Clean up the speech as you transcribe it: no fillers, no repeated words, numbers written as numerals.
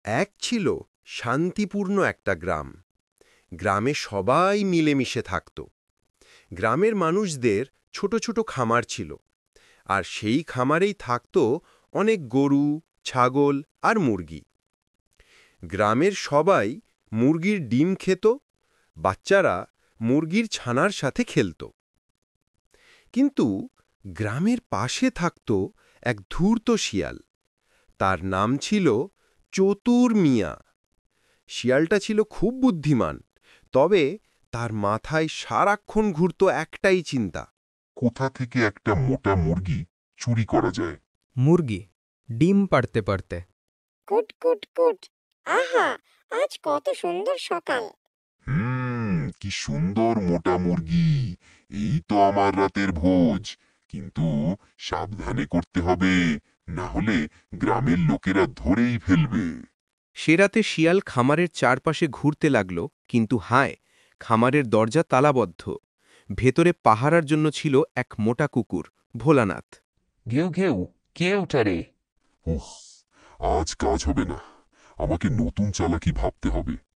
এক ছিল শান্তিপূর্ণ একটা গ্রাম। গ্রামে সবাই মিলেমিশে থাকত। গ্রামের মানুষদের ছোট ছোট খামার ছিল, আর সেই খামারেই থাকত অনেক গরু, ছাগল আর মুরগি। গ্রামের সবাই মুরগির ডিম খেত, বাচ্চারা মুরগির ছানার সাথে খেলত। কিন্তু গ্রামের পাশে থাকত এক ধূর্ত শিয়াল। তার নাম ছিল চতুর মিয়া। শিয়ালটা ছিল খুব বুদ্ধিমান, তবে তার মাথায় সারাক্ষণ ঘুরত একটাই চিন্তা: কোথা থেকে একটা মোটা মুরগি চুরি করা যায়। মুরগি ডিম পাড়তে পারতে। কুট কুট কুট, আহা, আজ কত সুন্দর সকাল। কি সুন্দর মোটা মুরগি, এই তো আমার রাতের ভোজ। কিন্তু সাবধানে করতে হবে, না হলে গ্রামের লোকেরা ধরেই ফেলবে। সে রাতে শিয়াল খামারের চারপাশে ঘুরতে লাগল, কিন্তু হায়, খামারের দরজা তালাবদ্ধ। ভেতরে পাহারার জন্য ছিল এক মোটা কুকুর, ভোলানাথ। ঘেউ ঘেউ, কে ওটা রে? উফ, আজ কাজ হবে না, আমাকে নতুন চালাকি ভাবতে হবে।